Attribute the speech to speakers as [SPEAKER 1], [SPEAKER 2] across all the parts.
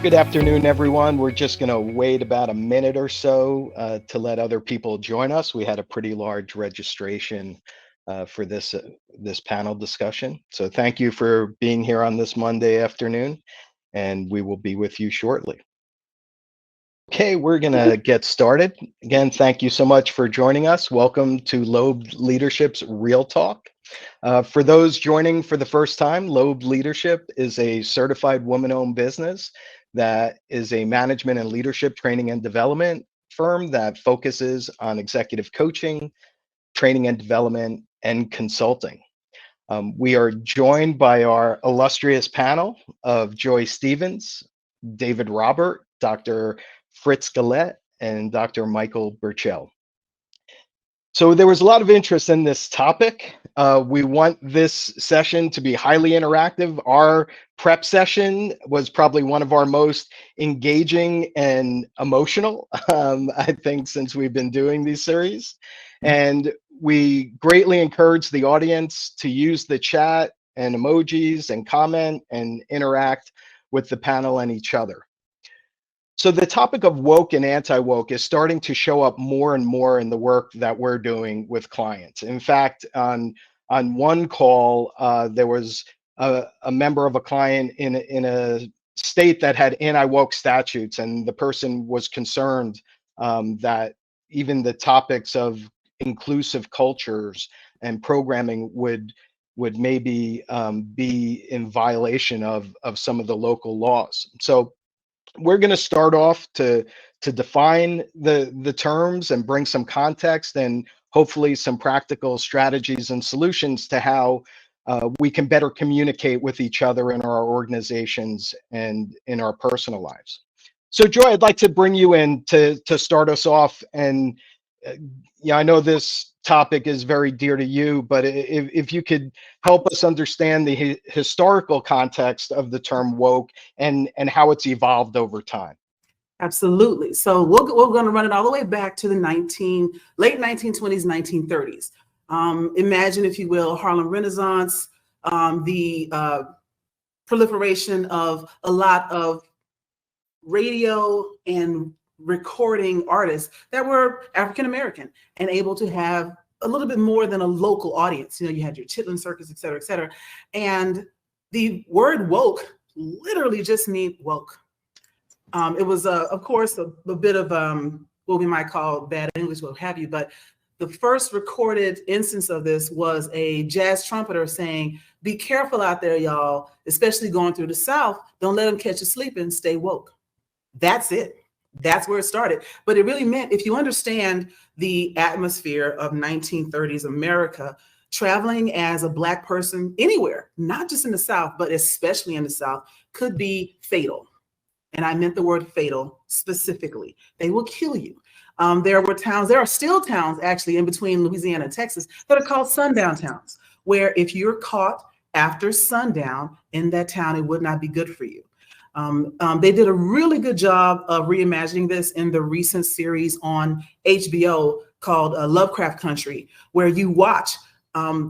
[SPEAKER 1] Good afternoon, everyone. We're just going to wait about a minute or so to let other people join us. We had a pretty large registration for this panel discussion. So thank you for being here on this Monday afternoon, and we will be with you shortly. Okay, we're going to get started. Again, thank you so much for joining us. Welcome to Loeb Leadership's Real Talk. For those joining for the first time, Loeb Leadership is a certified woman-owned business that is a management and leadership training and development firm that focuses on executive coaching, training and development, and consulting. We are joined by our illustrious panel of Joy Stevens, David Robert, Dr. Fritz Gillette, and Dr. Michael Burchell. So there was a lot of interest in this topic. We want this session to be highly interactive. Our prep session was probably one of our most engaging and emotional, I think, since we've been doing these series. And we greatly encourage the audience to use the chat and emojis and comment and interact with the panel and each other. So the topic of woke and anti-woke is starting to show up more and more in the work that we're doing with clients. In fact, on one call, there was a member of a client in a state that had anti-woke statutes, and the person was concerned that even the topics of inclusive cultures and programming would maybe be in violation of some of the local laws. So we're going to start off to define the terms and bring some context and hopefully some practical strategies and solutions to how we can better communicate with each other in our organizations and in our personal lives. So Joy, I'd like to bring you in to start us off. And yeah, I know this topic is very dear to you, but if you could help us understand the historical context of the term woke and how it's evolved over time.
[SPEAKER 2] Absolutely. So we're going to run it all the way back to the late 1920s, 1930s. Imagine, if you will, Harlem Renaissance, the proliferation of a lot of radio and recording artists that were African-American and able to have a little bit more than a local audience. You know, you had your Chitlin Circus, et cetera, et cetera. And the word woke literally just means woke. It was, of course, a bit of what we might call bad English, what have you. But the first recorded instance of this was a jazz trumpeter saying, "Be careful out there, y'all, especially going through the South. Don't let them catch you sleeping. Stay woke." That's it. That's where it started. But it really meant, if you understand the atmosphere of 1930s America, traveling as a Black person anywhere, not just in the South, but especially in the South, could be fatal. And I meant the word fatal specifically. They will kill you. There are still towns actually in between Louisiana and Texas that are called sundown towns, where if you're caught after sundown in that town, it would not be good for you. They did a really good job of reimagining this in the recent series on HBO called Lovecraft Country, where you watch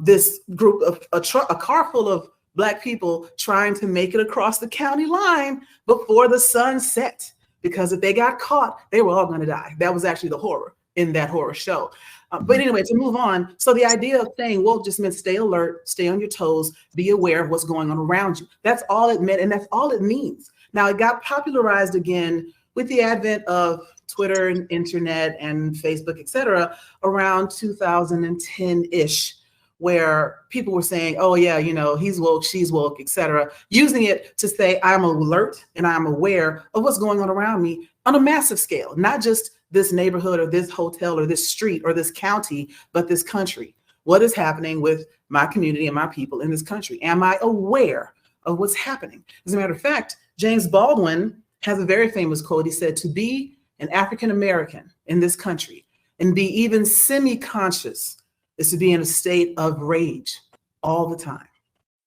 [SPEAKER 2] this group of a car full of Black people trying to make it across the county line before the sun set, because if they got caught, they were all going to die. That was actually the horror in that horror show. But anyway, to move on. So the idea of saying woke just meant stay alert, stay on your toes, be aware of what's going on around you. That's all it meant, and that's all it means. Now, it got popularized again with the advent of Twitter and internet and Facebook, et cetera, around 2010-ish, where people were saying, oh yeah, you know, he's woke, she's woke, et cetera, using it to say I'm alert and I'm aware of what's going on around me on a massive scale, not just this neighborhood or this hotel or this street or this county, but this country. What is happening with my community and my people in this country? Am I aware of what's happening? As a matter of fact, James Baldwin has a very famous quote. He said, "To be an African-American in this country and be even semi-conscious is to be in a state of rage all the time."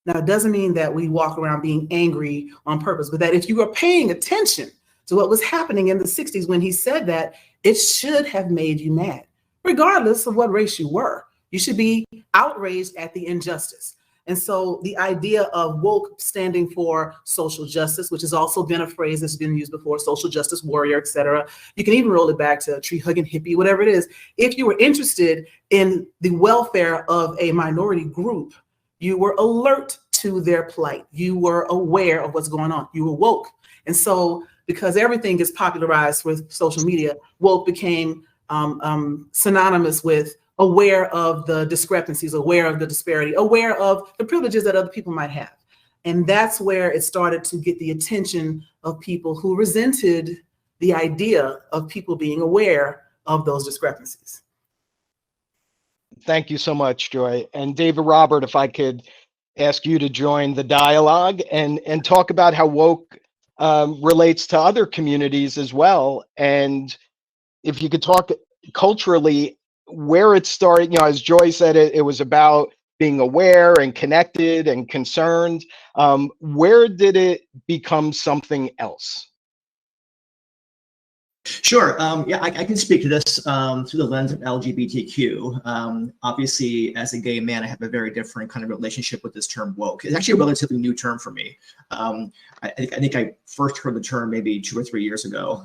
[SPEAKER 2] Now, it doesn't mean that we walk around being angry on purpose, but that if you were paying attention to what was happening in the 60s when he said that, it should have made you mad, regardless of what race you were. You should be outraged at the injustice. And so the idea of woke standing for social justice, which has also been a phrase that's been used before, social justice warrior, et cetera. You can even roll it back to tree hugging hippie, whatever it is. If you were interested in the welfare of a minority group, you were alert to their plight. You were aware of what's going on. You were woke. And so because everything gets popularized with social media, woke became synonymous with aware of the discrepancies, aware of the disparity, aware of the privileges that other people might have. And that's where it started to get the attention of people who resented the idea of people being aware of those discrepancies.
[SPEAKER 1] Thank you so much, Joy. And David Robert, if I could ask you to join the dialogue and talk about how woke relates to other communities as well. And if you could talk culturally, where it started, as Joy said, it was about being aware and connected and concerned. Where did it become something else?
[SPEAKER 3] Sure. Yeah, I can speak to this through the lens of LGBTQ. Obviously, as a gay man, I have a very different kind of relationship with this term woke. It's actually a relatively new term for me. I think I first heard the term maybe 2 or 3 years ago.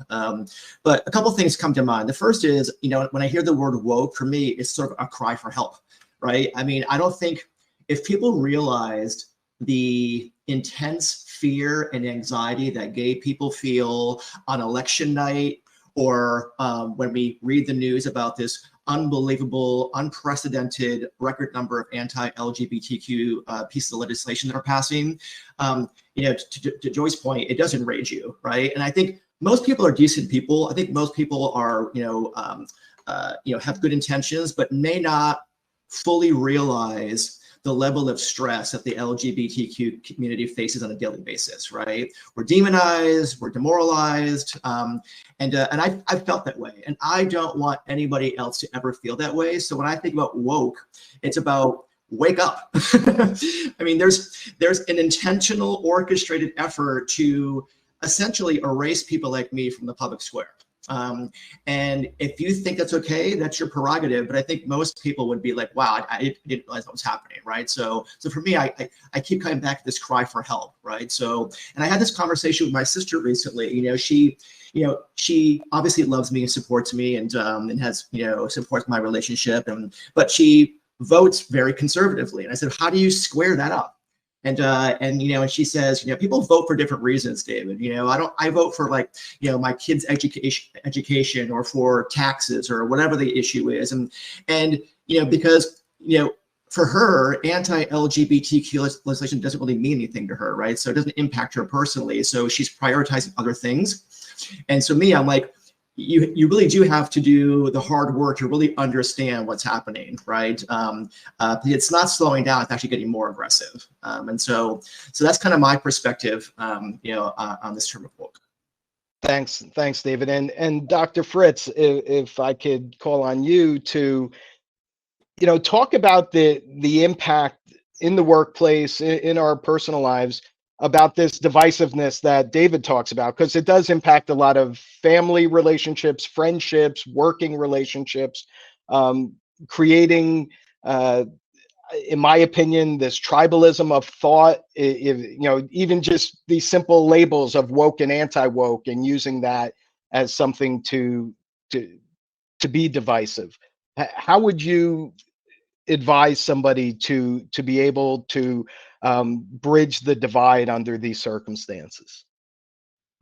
[SPEAKER 3] But a couple of things come to mind. The first is, when I hear the word woke, for me, it's sort of a cry for help, right? I mean, I don't think if people realized the intense fear and anxiety that gay people feel on election night, or when we read the news about this unbelievable, unprecedented record number of anti-LGBTQ pieces of legislation that are passing, to Joy's point, it does enrage you, right? And I think most people are decent people. I think most people are, have good intentions, but may not fully realize the level of stress that the LGBTQ community faces on a daily basis, right? We're demonized, we're demoralized, and I've felt that way, and I don't want anybody else to ever feel that way. So when I think about woke, it's about wake up. I mean, there's an intentional, orchestrated effort to essentially erase people like me from the public square. And if you think that's okay, that's your prerogative. But I think most people would be like, wow, I didn't realize what was happening, right? So for me, I keep coming back to this cry for help, right? So, and I had this conversation with my sister recently. She obviously loves me and supports me and has, supports my relationship. But she votes very conservatively. And I said, how do you square that up? And she says, people vote for different reasons, David. I vote for my kids' education or for taxes or whatever the issue is. And because, for her, anti-LGBTQ legislation doesn't really mean anything to her, right? So it doesn't impact her personally. So she's prioritizing other things. And so me, I'm like, you really do have to do the hard work to really understand what's happening, right? It's not slowing down; it's actually getting more aggressive. And so that's kind of my perspective, on this term of woke.
[SPEAKER 1] Thanks, David, and Dr. Fritz, if I could call on you to, talk about the impact in the workplace, in our personal lives, about this divisiveness that David talks about, because it does impact a lot of family relationships, friendships, working relationships, creating, in my opinion, this tribalism of thought, even just these simple labels of woke and anti-woke, and using that as something to be divisive. How would you advise somebody to be able to bridge the divide under these circumstances?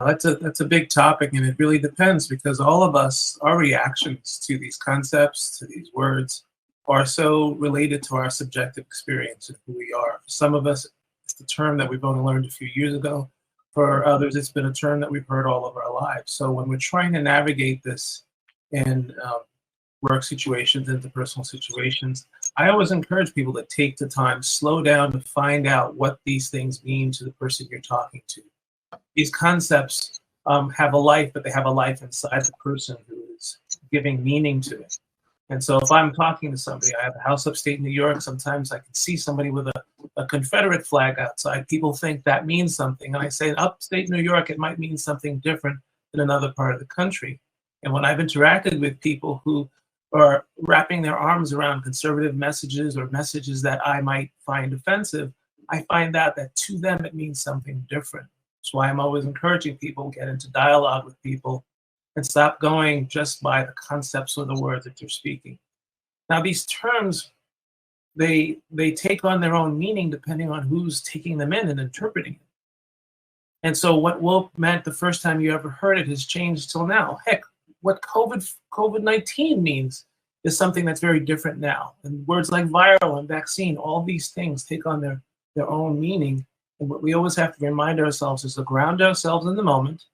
[SPEAKER 4] That's a big topic, and it really depends, because all of us, our reactions to these concepts, to these words, are so related to our subjective experience of who we are. For some of us, it's the term that we've only learned a few years ago. For others, it's been a term that we've heard all of our lives. So when we're trying to navigate this in work situations, interpersonal situations, I always encourage people to take the time, slow down to find out what these things mean to the person you're talking to. These concepts have a life, but they have a life inside the person who is giving meaning to it. And so if I'm talking to somebody, I have a house upstate New York, sometimes I can see somebody with a Confederate flag outside. People think that means something. And I say, upstate New York, it might mean something different in another part of the country. And when I've interacted with people who or wrapping their arms around conservative messages or messages that I might find offensive, I find out that to them it means something different. That's why I'm always encouraging people to get into dialogue with people and stop going just by the concepts or the words that you're speaking. Now, these terms, they take on their own meaning depending on who's taking them in and interpreting it. And so what woke meant the first time you ever heard it has changed till now. Heck, what COVID-19 means is something that's very different now. And words like viral and vaccine, all these things take on their own meaning. And what we always have to remind ourselves is to ground ourselves in the moment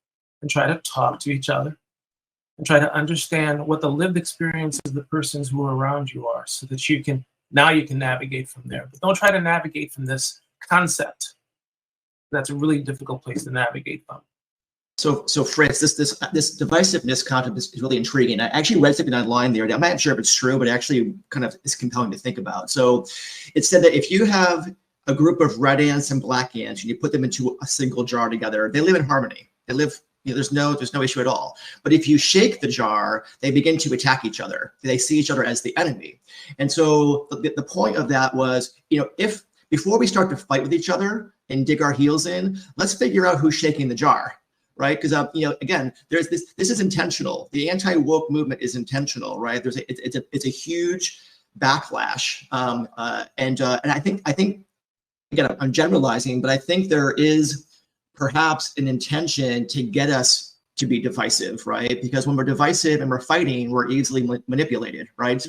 [SPEAKER 4] and try to talk to each other and try to understand what the lived experience of the persons who are around you are, so that you can navigate from there. But don't try to navigate from this concept. That's a really difficult place to navigate from.
[SPEAKER 3] So Fritz, this divisiveness concept is really intriguing. I actually read something online the other day. I'm not sure if it's true, but it actually kind of is compelling to think about. So it said that if you have a group of red ants and black ants and you put them into a single jar together, they live in harmony. They live, there's no issue at all. But if you shake the jar, they begin to attack each other. They see each other as the enemy. And so the point of that was, if before we start to fight with each other and dig our heels in, let's figure out who's shaking the jar. Right, because again, there's this is intentional. The anti-woke movement is intentional, right? It's a huge backlash, and I think again, I'm generalizing, but I think there is perhaps an intention to get us to be divisive, right? Because when we're divisive and we're fighting, we're easily manipulated, right?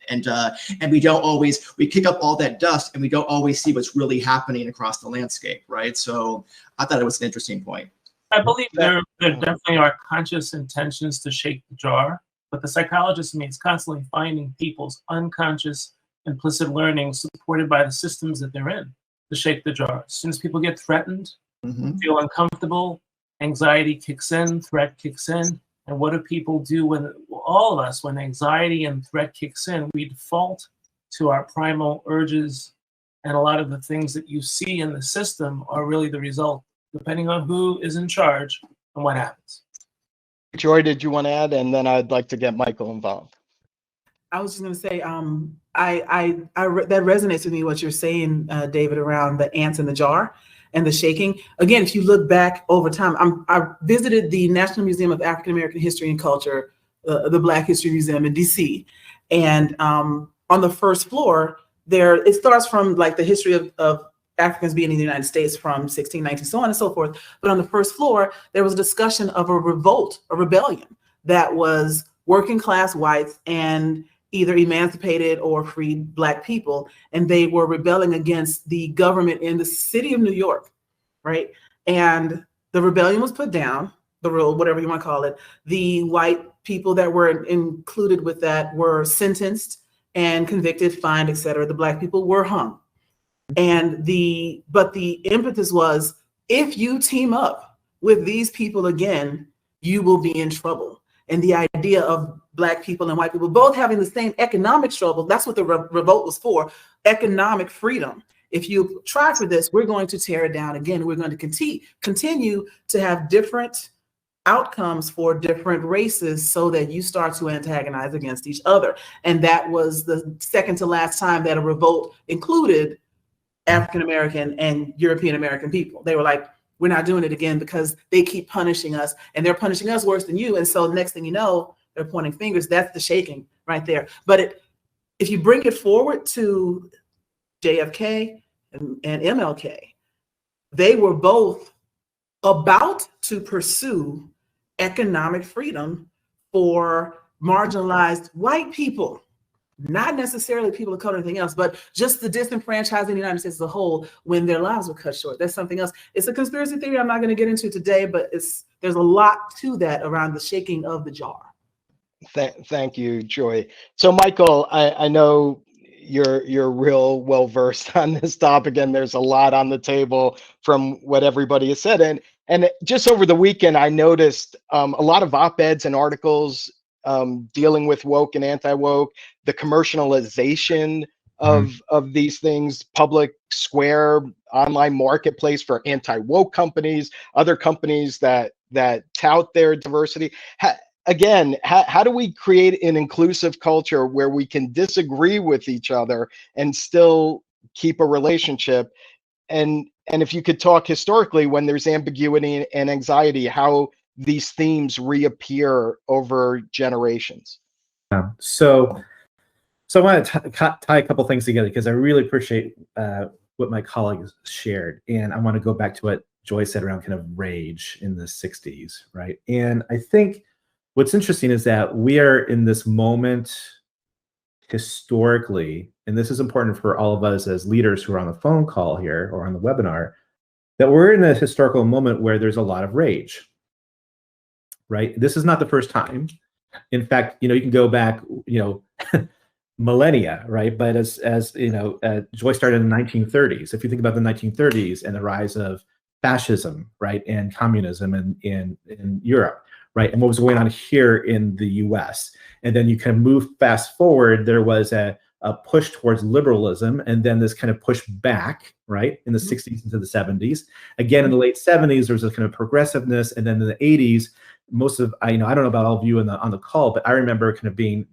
[SPEAKER 3] And we don't always, we kick up all that dust and we don't always see what's really happening across the landscape, right? So I thought it was an interesting point.
[SPEAKER 4] I believe there definitely are conscious intentions to shake the jar, but the psychologist in me is constantly finding people's unconscious implicit learning supported by the systems that they're in to shake the jar. As soon as people get threatened, feel uncomfortable, anxiety kicks in, threat kicks in. And what do people do when, all of us, when anxiety and threat kicks in, we default to our primal urges, and a lot of the things that you see in the system are really the result, depending on who is in charge and what happens.
[SPEAKER 1] Joy, did you want to add? And then I'd like to get Michael involved.
[SPEAKER 2] I was just going to say, that resonates with me, what you're saying, David, around the ants in the jar and the shaking. Again, if you look back over time, I visited the National Museum of African American History and Culture, the Black History Museum in DC. And on the first floor, it starts from like the history of Africans being in the United States from 1619, so on and so forth. But on the first floor, there was a discussion of a rebellion that was working class whites and either emancipated or freed Black people. And they were rebelling against the government in the city of New York, right? And the rebellion was put down, the rule, whatever you want to call it. The white people that were included with that were sentenced and convicted, fined, et cetera. The Black people were hung. And but the impetus was, if you team up with these people again, you will be in trouble. And the idea of Black people and white people both having the same economic struggle, that's what the revolt was for, economic freedom. If you try for this, we're going to tear it down again. We're going to continue to have different outcomes for different races so that you start to antagonize against each other. And that was the second to last time that a revolt included African-American and European-American people. They were like, we're not doing it again because they keep punishing us and they're punishing us worse than you. And so next thing you know, they're pointing fingers. That's the shaking right there. But if you bring it forward to JFK and MLK, they were both about to pursue economic freedom for marginalized white people. Not necessarily people of color or anything else, but just the disenfranchising the United States as a whole when their lives were cut short. That's something else. It's a conspiracy theory I'm not going to get into today, but there's a lot to that around the shaking of the jar.
[SPEAKER 1] Thank you, Joy. So Michael, I know you're real well versed on this topic, and there's a lot on the table from what everybody has said. And just over the weekend, I noticed a lot of op-eds and articles dealing with woke and anti-woke, the commercialization of these things, public square, online marketplace for anti-woke companies, other companies that tout their diversity. again, how do we create an inclusive culture where we can disagree with each other and still keep a relationship? And if you could talk historically, when there's ambiguity and anxiety, how these themes reappear over generations.
[SPEAKER 5] So I want to tie a couple things together, because I really appreciate what my colleagues shared. And I want to go back to what Joy said around kind of rage in the 60s, right? And I think what's interesting is that we are in this moment historically, and this is important for all of us as leaders who are on the phone call here or on the webinar, that we're in a historical moment where there's a lot of rage, right? This is not the first time. In fact, you can go back, millennia, right? But as Joy started in the 1930s. If you think about the 1930s and the rise of fascism, right, and communism in Europe, right, and what was going on here in the U.S., and then you kind of move fast forward, there was a push towards liberalism, and then this kind of push back, right, in the 60s into the 70s. Again, in the late 70s, there was a kind of progressiveness, and then in the 80s, most of I don't know about all of you on the call, but I remember kind of being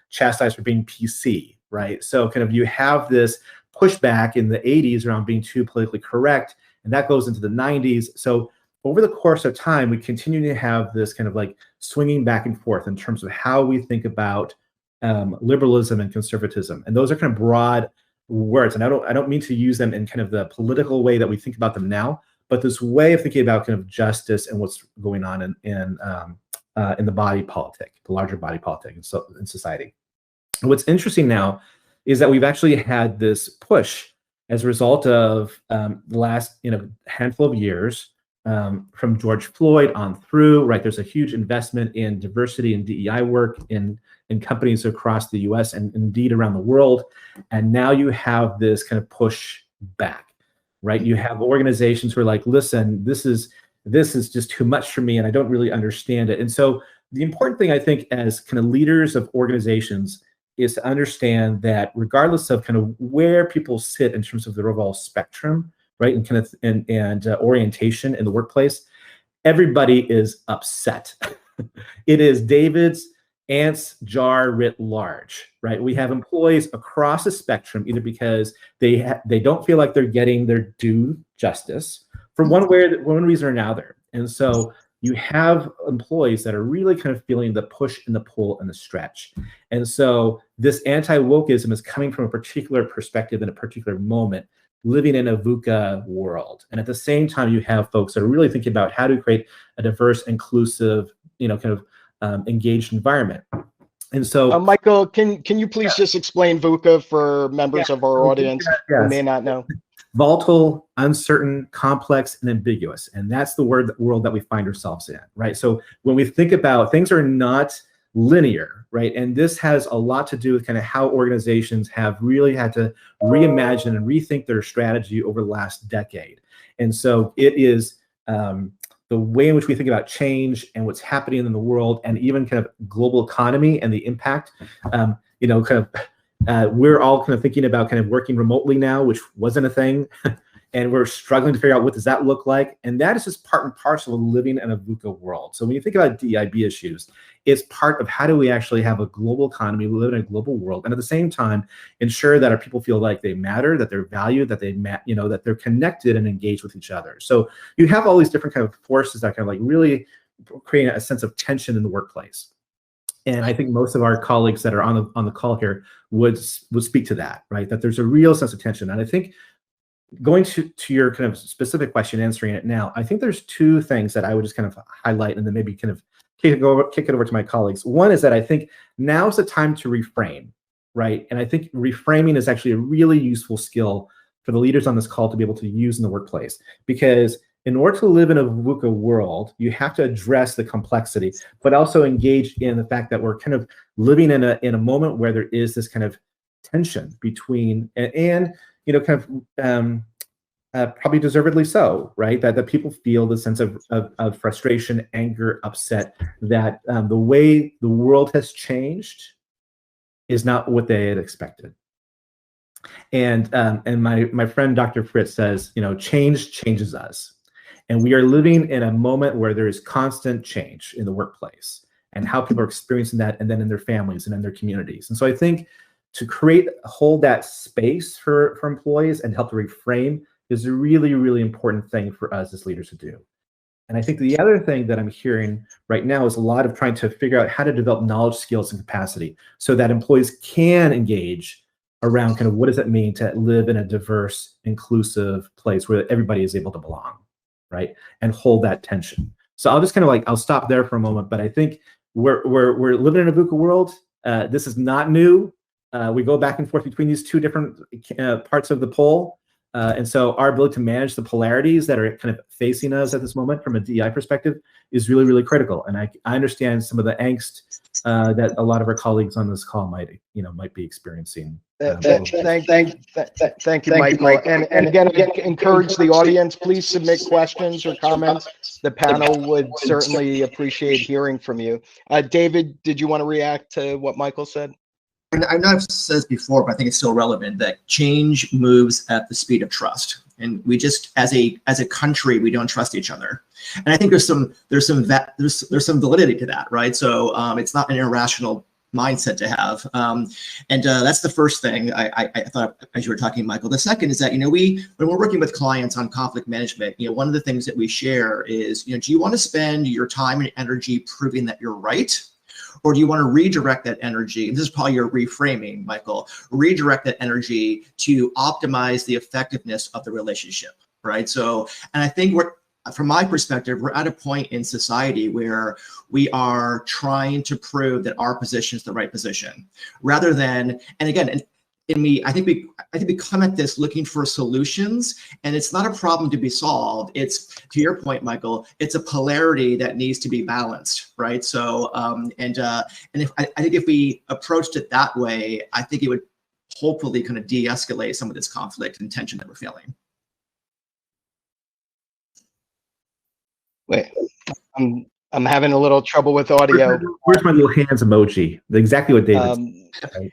[SPEAKER 5] chastised for being PC, right? So kind of you have this pushback in the 80s around being too politically correct, and that goes into the 90s. So over the course of time, we continue to have this kind of like swinging back and forth in terms of how we think about liberalism and conservatism, and those are kind of broad words, and I don't mean to use them in kind of the political way that we think about them now, but this way of thinking about kind of justice and what's going on in the body politic, the larger body politic in society. And what's interesting now is that we've actually had this push as a result of the last handful of years, from George Floyd on through, right? There's a huge investment in diversity and DEI work in companies across the US and indeed around the world. And now you have this kind of push back, right? You have organizations who are like, listen, this is just too much for me and I don't really understand it. And so the important thing, I think, as kind of leaders of organizations is to understand that regardless of kind of where people sit in terms of their overall spectrum, right, and kind of and orientation in the workplace, everybody is upset. It is David's ants jar writ large, right? We have employees across the spectrum, either because they don't feel like they're getting their due justice for one reason or another. And so you have employees that are really kind of feeling the push and the pull and the stretch. And so this anti-wokeism is coming from a particular perspective in a particular moment, living in a VUCA world. And at the same time, you have folks that are really thinking about how to create a diverse, inclusive, kind of engaged environment. And so,
[SPEAKER 1] Michael, can you please just explain VUCA for members of our audience who may not know?
[SPEAKER 5] Volatile, uncertain, complex, and ambiguous. And that's the world that we find ourselves in, right? So when we think about things are not linear, right? And this has a lot to do with kind of how organizations have really had to reimagine and rethink their strategy over the last decade. And so it is the way in which we think about change and what's happening in the world, and even kind of global economy and the impact. We're all kind of thinking about kind of working remotely now, which wasn't a thing. And we're struggling to figure out what does that look like. And that is just part and parcel of living in a VUCA world. So when you think about DEIB issues, it's part of how do we actually have a global economy, we live in a global world, and at the same time, ensure that our people feel like they matter, that they're valued, that that they're connected and engaged with each other. So you have all these different kind of forces that kind of like really create a sense of tension in the workplace. And I think most of our colleagues that are on the call here would speak to that, right? That there's a real sense of tension. And I think going to your kind of specific question, answering it now, I think there's two things that I would just kind of highlight and then maybe kind of kick it over to my colleagues. One is that I think now's the time to reframe, right? And I think reframing is actually a really useful skill for the leaders on this call to be able to use in the workplace. Because in order to live in a VUCA world, you have to address the complexity, but also engage in the fact that we're kind of living in a moment where there is this kind of tension between and probably deservedly so, right? That people feel the sense of frustration, anger, upset, that the way the world has changed is not what they had expected. And my friend Dr. Fritz says, change changes us. And we are living in a moment where there is constant change in the workplace. and how people are experiencing that, and then in their families and in their communities. And so I think to hold that space for employees and help to reframe is a really, really important thing for us as leaders to do. And I think the other thing that I'm hearing right now is a lot of trying to figure out how to develop knowledge, skills, and capacity so that employees can engage around kind of what does it mean to live in a diverse, inclusive place where everybody is able to belong, right? And hold that tension. So I'll just kind of I'll stop there for a moment, but I think we're living in a VUCA world. This is not new. We go back and forth between these two different parts of the pole. And so our ability to manage the polarities that are kind of facing us at this moment from a DEI perspective is really, really critical. And I understand some of the angst that a lot of our colleagues on this call might be experiencing.
[SPEAKER 1] Thank you, Michael. And again, encourage the audience, please submit questions or comments. The panel would certainly appreciate hearing from you. David, did you want to react to what Michael said?
[SPEAKER 3] And I know I've said this before, but I think it's still relevant that change moves at the speed of trust. And we just, as a country, we don't trust each other. And I think there's some validity to that, right? So it's not an irrational mindset to have. And that's the first thing I thought as you were talking, Michael. The second is that, when we're working with clients on conflict management, one of the things that we share is, do you want to spend your time and energy proving that you're right? Or do you want to redirect that energy? And this is probably your reframing, Michael, redirect that energy to optimize the effectiveness of the relationship, right? So, and I think from my perspective, we're at a point in society where we are trying to prove that our position is the right position, rather than, and again, I think we come at this looking for solutions, and it's not a problem to be solved. It's, to your point, Michael, it's a polarity that needs to be balanced, right? So, and I think if we approached it that way, I think it would hopefully kind of de-escalate some of this conflict and tension that we're feeling.
[SPEAKER 1] Wait, I'm having a little trouble with audio.
[SPEAKER 5] Where's my little hands emoji? Exactly what David said.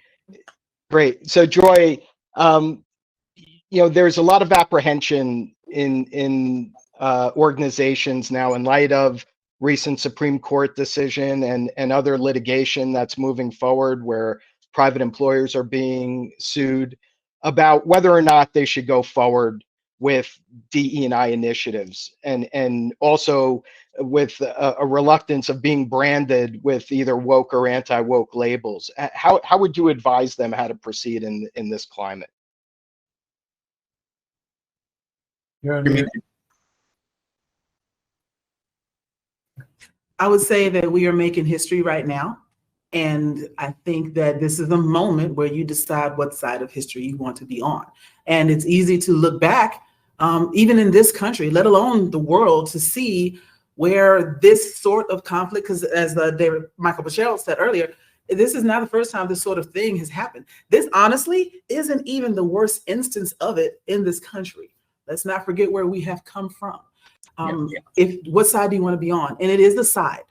[SPEAKER 1] Great. So Joy, there's a lot of apprehension in organizations now in light of recent Supreme Court decision and other litigation that's moving forward where private employers are being sued about whether or not they should go forward with DE&I initiatives, and also with a reluctance of being branded with either woke or anti-woke labels. How would you advise them how to proceed in this climate?
[SPEAKER 2] I would say that we are making history right now. And I think that this is a moment where you decide what side of history you want to be on. And it's easy to look back, even in this country, let alone the world, to see where this sort of conflict, because as Michael Bachero said earlier, this is not the first time this sort of thing has happened. This honestly isn't even the worst instance of it in this country. Let's not forget where we have come from. What side do you want to be on? And it is the side.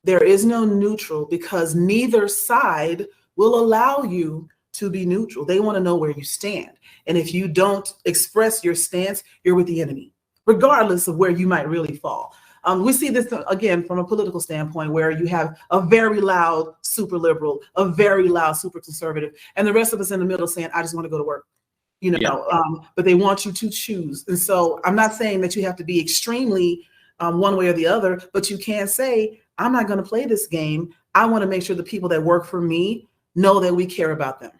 [SPEAKER 2] There is no neutral, because neither side will allow you to be neutral. They want to know where you stand. And if you don't express your stance, you're with the enemy, regardless of where you might really fall. We see this, again, from a political standpoint, where you have a very loud super liberal, a very loud super conservative, and the rest of us in the middle saying, I just want to go to work. But they want you to choose. And so I'm not saying that you have to be extremely one way or the other, but you can say, I'm not going to play this game. I want to make sure the people that work for me know that we care about them.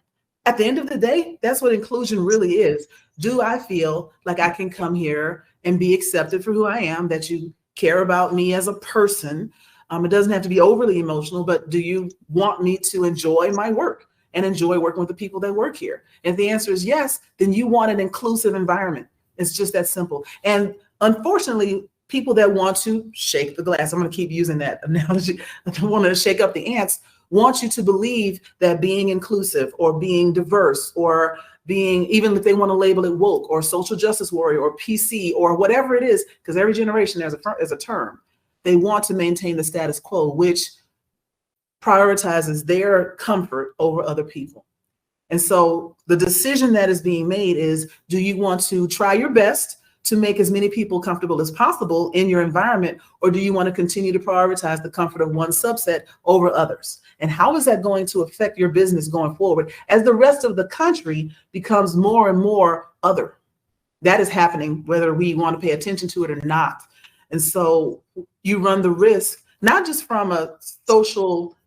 [SPEAKER 2] At the end of the day, that's what inclusion really is. Do I feel like I can come here and be accepted for who I am, that you care about me as a person? It doesn't have to be overly emotional, but do you want me to enjoy my work and enjoy working with the people that work here? If the answer is yes, then you want an inclusive environment. It's just that simple. And unfortunately, people that want to shake the glass, I'm going to keep using that analogy, I want to shake up the ants, want you to believe that being inclusive or being diverse or being, even if they want to label it woke or social justice warrior or PC or whatever it is, because every generation has a term, they want to maintain the status quo, which prioritizes their comfort over other people. And so the decision that is being made is, do you want to try your best to make as many people comfortable as possible in your environment? Or do you want to continue to prioritize the comfort of one subset over others? And how is that going to affect your business going forward as the rest of the country becomes more and more other? That is happening whether we want to pay attention to it or not. And so you run the risk, not just from a social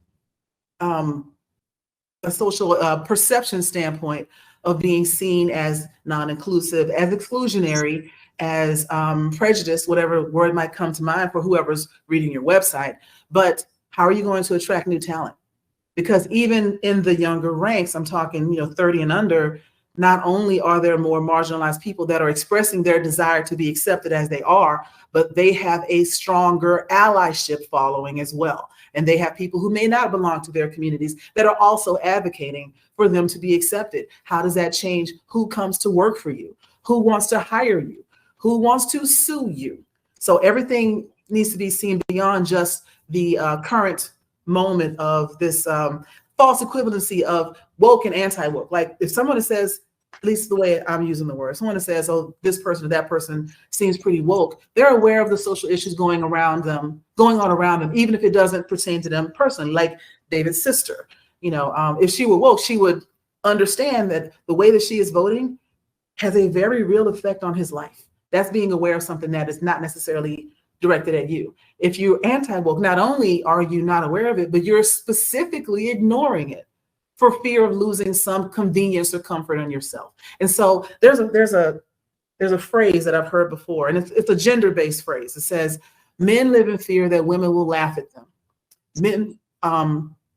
[SPEAKER 2] perception standpoint of being seen as non-inclusive, as exclusionary, as prejudiced, whatever word might come to mind for whoever's reading your website, but how are you going to attract new talent? Because even in the younger ranks, I'm talking, 30 and under, not only are there more marginalized people that are expressing their desire to be accepted as they are, but they have a stronger allyship following as well. And they have people who may not belong to their communities that are also advocating for them to be accepted. How does that change who comes to work for you? Who wants to hire you? Who wants to sue you? So everything needs to be seen beyond just the current moment of this false equivalency of woke and anti-woke. Like if someone says, at least the way I'm using the word, someone says, oh, this person or that person seems pretty woke, they're aware of the social issues going on around them, even if it doesn't pertain to them personally, like David's sister. If she were woke, she would understand that the way that she is voting has a very real effect on his life. That's being aware of something that is not necessarily directed at you. If you're anti-woke, not only are you not aware of it, but you're specifically ignoring it for fear of losing some convenience or comfort in yourself. And so there's a phrase that I've heard before, and it's a gender-based phrase. It says, men live in fear that women will laugh at them.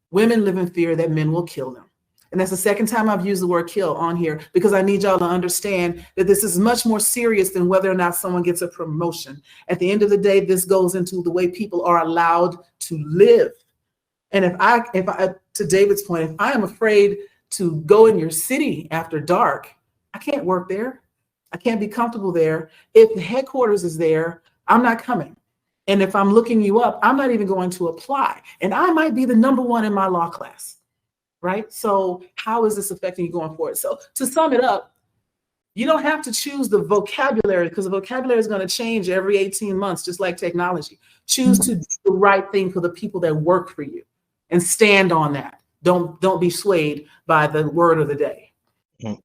[SPEAKER 2] Women live in fear that men will kill them. And that's the second time I've used the word kill on here, because I need y'all to understand that this is much more serious than whether or not someone gets a promotion. At the end of the day, this goes into the way people are allowed to live. And if I, to David's point, if I am afraid to go in your city after dark, I can't work there. I can't be comfortable there. If the headquarters is there, I'm not coming. And if I'm looking you up, I'm not even going to apply. And I might be the number one in my law class. Right? So how is this affecting you going forward? So to sum it up, you don't have to choose the vocabulary, because the vocabulary is going to change every 18 months, just like technology. Choose to do the right thing for the people that work for you and stand on that. Don't be swayed by the word of the day.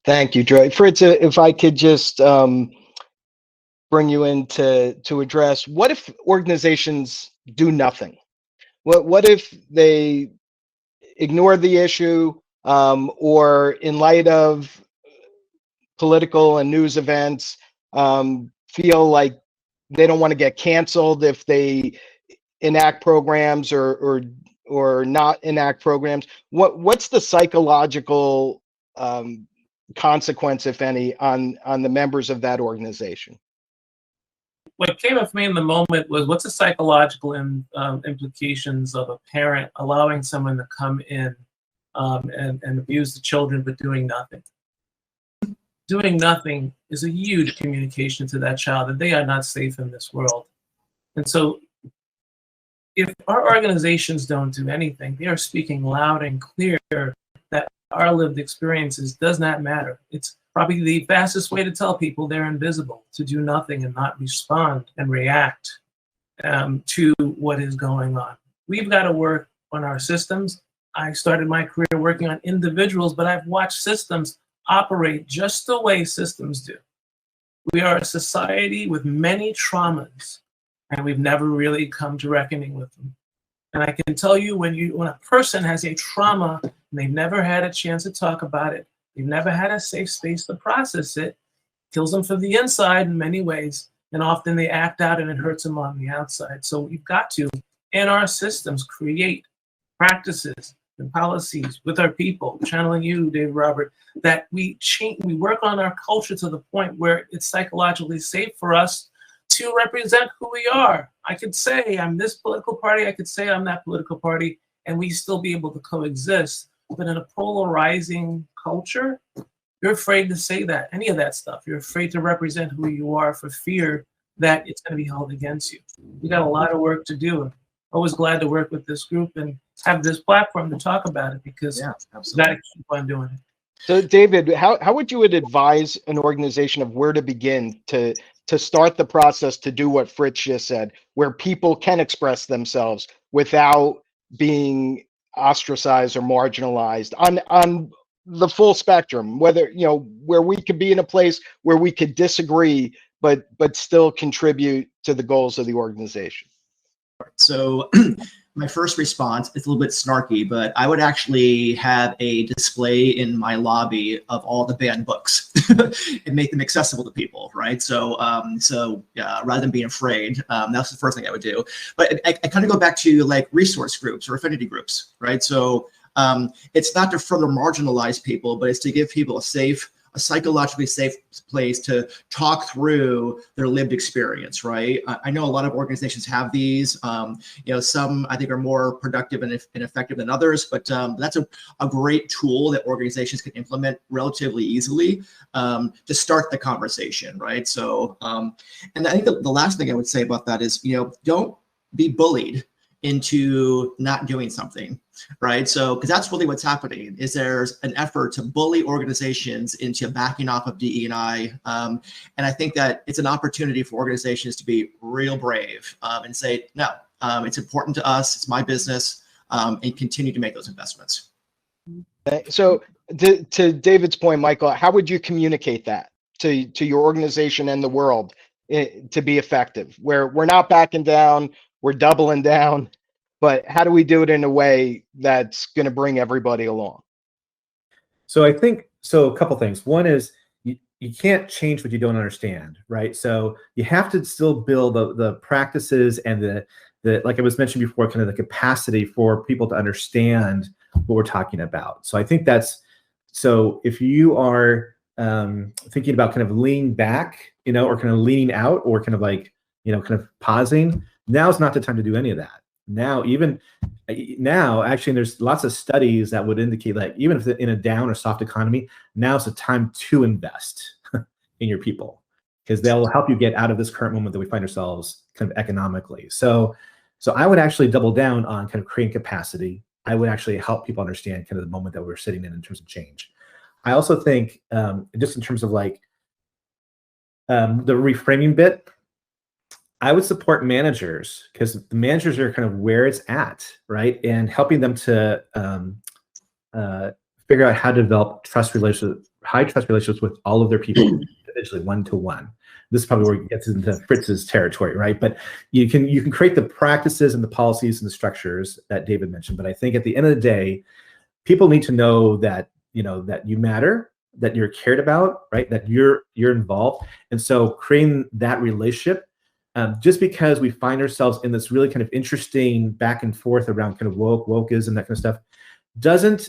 [SPEAKER 1] Thank you, Joy. Fritz, if I could just bring you in to address, what if organizations do nothing? What if they ignore the issue, or in light of political and news events, feel like they don't want to get canceled if they enact programs or not enact programs? What's the psychological consequence, if any, on the members of that organization?
[SPEAKER 4] What came up for me in the moment was, what's the psychological implications of a parent allowing someone to come in and abuse the children, but doing nothing? Doing nothing is a huge communication to that child that they are not safe in this world. And so if our organizations don't do anything, they are speaking loud and clear that our lived experiences does not matter. It's probably the fastest way to tell people they're invisible, to do nothing and not respond and react to what is going on. We've got to work on our systems. I started my career working on individuals, but I've watched systems operate just the way systems do. We are a society with many traumas, and we've never really come to reckoning with them. And I can tell you, when a person has a trauma and they've never had a chance to talk about it, they've never had a safe space to process it, kills them from the inside in many ways, and often they act out and it hurts them on the outside. So we've got to, in our systems, create practices and policies with our people, channeling you, David Robert, that we work on our culture to the point where it's psychologically safe for us to represent who we are. I could say I'm this political party, I could say I'm that political party, and we still be able to coexist. But in a polarizing culture, you're afraid to say that, any of that stuff. You're afraid to represent who you are for fear that it's going to be held against you. We got a lot of work to do. Always glad to work with this group and have this platform to talk about it, because we've got to keep on doing it.
[SPEAKER 1] So David, how would you advise an organization of where to begin to to start the process to do what Fritz just said, where people can express themselves without being ostracized or marginalized on the full spectrum, whether, you know, where we could be in a place where we could disagree, but still contribute to the goals of the organization.
[SPEAKER 3] So my first response is a little bit snarky, but I would actually have a display in my lobby of all the banned books and make them accessible to people, right? So, rather than being afraid, that's the first thing I would do. But I kind of go back to like resource groups or affinity groups, right? So it's not to further marginalize people, but it's to give people a psychologically safe place to talk through their lived experience, right? I know a lot of organizations have these. You know, some I think are more productive and effective than others, but that's a great tool that organizations can implement relatively easily to start the conversation, right? So, and I think the last thing I would say about that is, you know, don't be bullied into not doing something, right? So, because that's really what's happening, is there's an effort to bully organizations into backing off of DE&I. And I think that it's an opportunity for organizations to be real brave and say, no, it's important to us, it's my business, and continue to make those investments.
[SPEAKER 1] So to David's point, Michael, how would you communicate that to your organization and the world to be effective, where we're not backing down, we're doubling down, but how do we do it in a way that's going to bring everybody along?
[SPEAKER 5] So I think, so a couple things. One is you can't change what you don't understand, right? So you have to still build the practices and the like I was mentioned before, kind of the capacity for people to understand what we're talking about. So I think that's, so if you are thinking about kind of leaning back, you know, or kind of leaning out, or kind of like, you know, kind of pausing, now's not the time to do any of that. Now, actually, there's lots of studies that would indicate that even if in a down or soft economy, now's the time to invest in your people, because they'll help you get out of this current moment that we find ourselves kind of economically. So I would actually double down on kind of creating capacity. I would actually help people understand kind of the moment that we're sitting in terms of change. I also think just in terms of like the reframing bit, I would support managers, because the managers are kind of where it's at, right? And helping them to figure out how to develop high trust relationships with all of their people, individually, one-to-one. This is probably where it gets into Fritz's territory, right? But you can create the practices and the policies and the structures that David mentioned. But I think at the end of the day, people need to know that, you know, that you matter, that you're cared about, right? That you're involved. And so creating that relationship, just because we find ourselves in this really kind of interesting back and forth around kind of wokeism, that kind of stuff, doesn't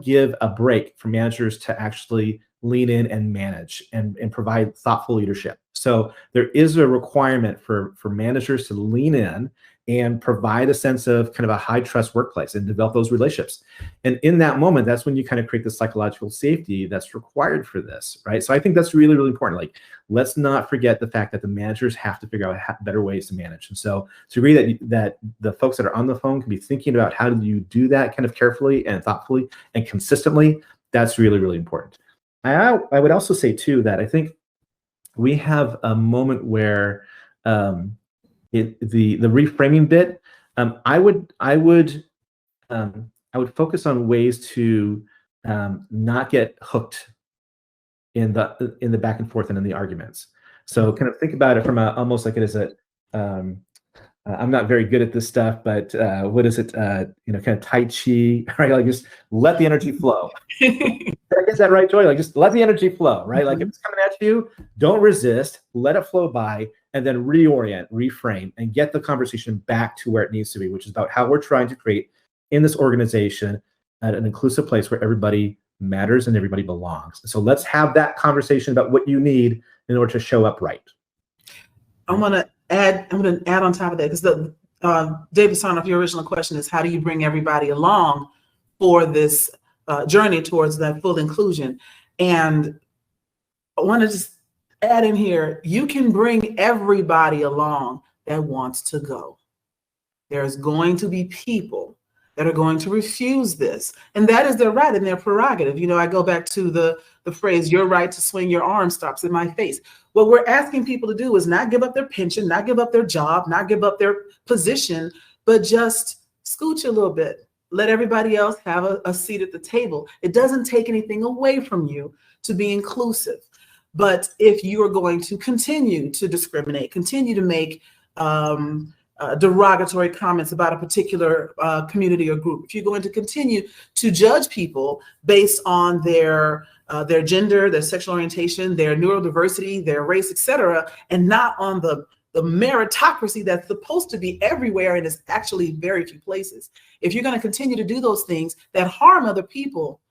[SPEAKER 5] give a break for managers to actually lean in and manage and provide thoughtful leadership. So there is a requirement for managers to lean in and provide a sense of kind of a high trust workplace and develop those relationships. And in that moment, that's when you kind of create the psychological safety that's required for this, right? So I think that's really, really important. Like, let's not forget the fact that the managers have to figure out better ways to manage. And so to agree that the folks that are on the phone can be thinking about how do you do that kind of carefully and thoughtfully and consistently, that's really, really important. I would also say too that I think we have a moment where the reframing bit, I would focus on ways to not get hooked in the back and forth and in the arguments. So kind of think about it from almost like it is I'm not very good at this stuff, but what is it? You know, kind of Tai Chi, right? Like just let the energy flow. Did I get that right, Joy? Like just let the energy flow, right? Like if it's coming at you, don't resist, let it flow by, and then reorient, reframe, and get the conversation back to where it needs to be, which is about how we're trying to create in this organization an inclusive place where everybody matters and everybody belongs. So let's have that conversation about what you need in order to show up right.
[SPEAKER 2] I'm gonna add on top of that, because the David Sarnoff, your original question is, how do you bring everybody along for this journey towards that full inclusion? And I want to just add in here, you can bring everybody along that wants to go. There's going to be people that are going to refuse this. And that is their right and their prerogative. You know, I go back to the phrase, your right to swing your arm stops in my face. What we're asking people to do is not give up their pension, not give up their job, not give up their position, but just scooch a little bit. Let everybody else have a seat at the table. It doesn't take anything away from you to be inclusive. But if you are going to continue to discriminate, continue to make derogatory comments about a particular community or group, if you're going to continue to judge people based on their gender, their sexual orientation, their neurodiversity, their race, etc., and not on the meritocracy that's supposed to be everywhere and is actually very few places. If you're going to continue to do those things that harm other people,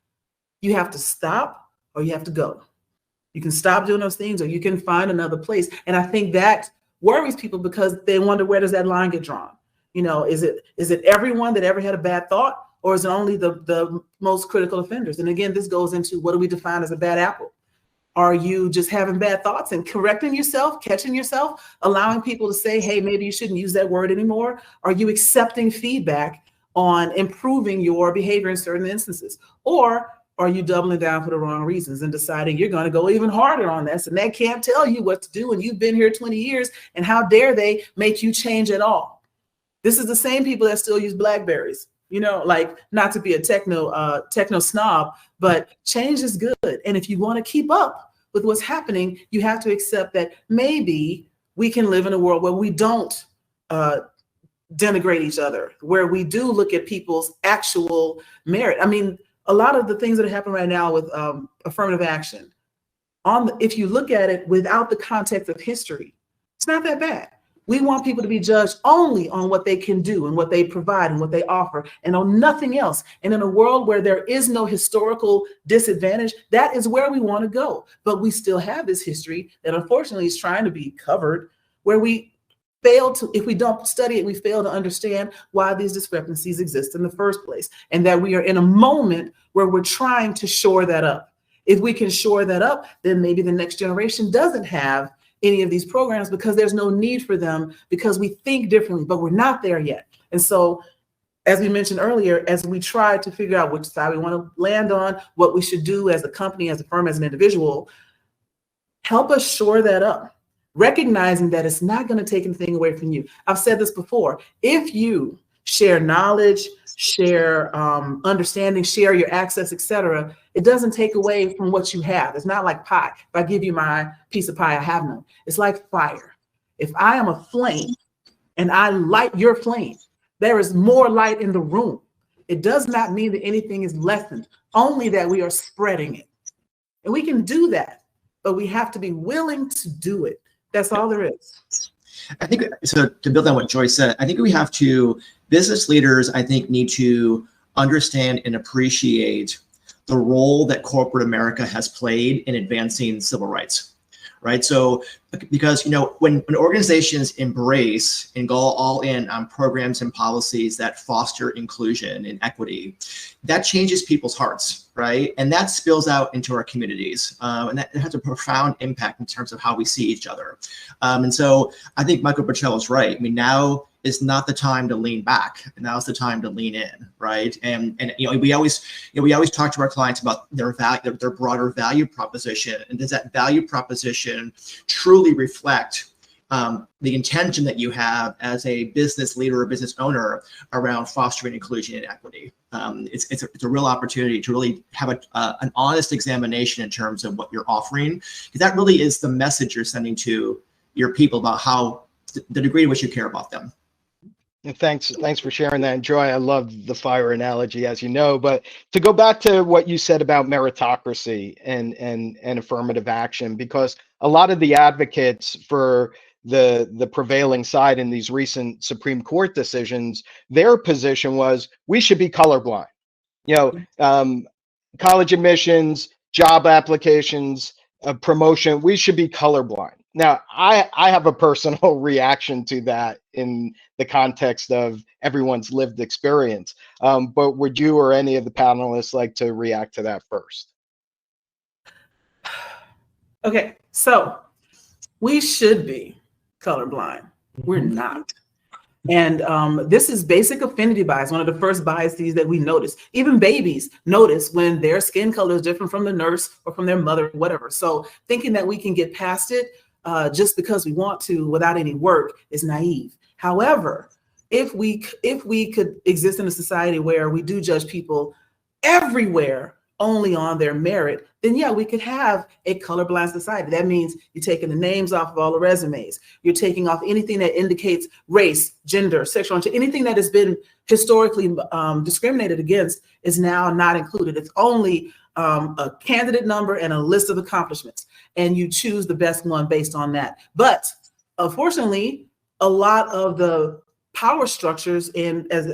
[SPEAKER 2] you have to stop or you have to go. You can stop doing those things or you can find another place. And I think that worries people because they wonder, where does that line get drawn? You know, is it everyone that ever had a bad thought, or is it only the most critical offenders? And again, this goes into, what do we define as a bad apple? Are you just having bad thoughts and correcting yourself, catching yourself, allowing people to say, hey, maybe you shouldn't use that word anymore? Are you accepting feedback on improving your behavior in certain instances? Or are you doubling down for the wrong reasons and deciding you're going to go even harder on this, and they can't tell you what to do, and you've been here 20 years, and how dare they make you change at all? This is the same people that still use BlackBerries. You know, like, not to be a techno snob, but change is good. And if you want to keep up with what's happening, you have to accept that maybe we can live in a world where we don't denigrate each other, where we do look at people's actual merit. I mean, a lot of the things that are happening right now with affirmative action, if you look at it without the context of history, it's not that bad. We want people to be judged only on what they can do and what they provide and what they offer, and on nothing else. And in a world where there is no historical disadvantage, that is where we want to go. But we still have this history that unfortunately is trying to be covered, where we fail to, if we don't study it, we fail to understand why these discrepancies exist in the first place. And that we are in a moment where we're trying to shore that up. If we can shore that up, then maybe the next generation doesn't have any of these programs because there's no need for them, because we think differently, but we're not there yet. And so, as we mentioned earlier, as we try to figure out which side we want to land on, what we should do as a company, as a firm, as an individual, help us shore that up, recognizing that it's not going to take anything away from you. I've said this before. If you share knowledge, share understanding, share your access, etc., it doesn't take away from what you have. It's not like pie. If I give you my piece of pie, I have none. It's like fire. If I am a flame and I light your flame, there is more light in the room. It does not mean that anything is lessened, only that we are spreading it. And we can do that, but we have to be willing to do it. That's all there is.
[SPEAKER 3] I think, so to build on what Joyce said, I think business leaders, I think, need to understand and appreciate the role that corporate America has played in advancing civil rights, right? So, because, you know, when organizations embrace and go all in on programs and policies that foster inclusion and equity, that changes people's hearts, right? And that spills out into our communities. And that has a profound impact in terms of how we see each other. And so I think Michael Burchell is right. I mean, now is not the time to lean back. Now's the time to lean in, right? And you know, we always talk to our clients about their broader value proposition, and does that value proposition truly reflect the intention that you have as a business leader or business owner around fostering inclusion and equity? It's a real opportunity to really have an honest examination in terms of what you're offering, because that really is the message you're sending to your people about how the degree to which you care about them.
[SPEAKER 1] And thanks for sharing that. And Joy, I love the fire analogy, as you know. But to go back to what you said about meritocracy and affirmative action, because a lot of the advocates for the prevailing side in these recent Supreme Court decisions, their position was we should be colorblind. You know, college admissions, job applications, promotion, we should be colorblind. Now, I have a personal reaction to that in the context of everyone's lived experience. But would you or any of the panelists like to react to that first?
[SPEAKER 2] Okay, so we should be colorblind. We're not. And this is basic affinity bias, one of the first biases that we notice. Even babies notice when their skin color is different from the nurse or from their mother, whatever. So thinking that we can get past it just because we want to without any work is naive. However, if we could exist in a society where we do judge people everywhere only on their merit, then yeah, we could have a colorblind society. That means you're taking the names off of all the resumes. You're taking off anything that indicates race, gender, sexual orientation, anything that has been historically discriminated against is now not included. It's only a candidate number and a list of accomplishments, and you choose the best one based on that. But unfortunately, a lot of the power structures in, as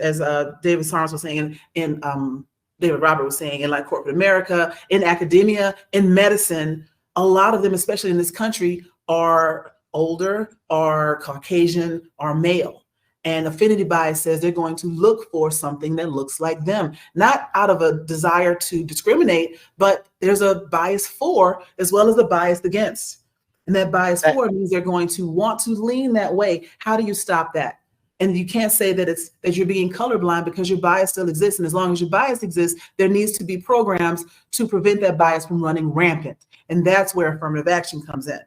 [SPEAKER 2] David Sarnes was saying, in David Robert was saying, in like corporate America, in academia, in medicine, a lot of them, especially in this country, are older, are Caucasian, are male. And affinity bias says they're going to look for something that looks like them, not out of a desire to discriminate, but there's a bias for as well as a bias against. And that bias for means they're going to want to lean that way. How do you stop that? And you can't say that that you're being colorblind because your bias still exists. And as long as your bias exists, there needs to be programs to prevent that bias from running rampant. And that's where affirmative action comes in.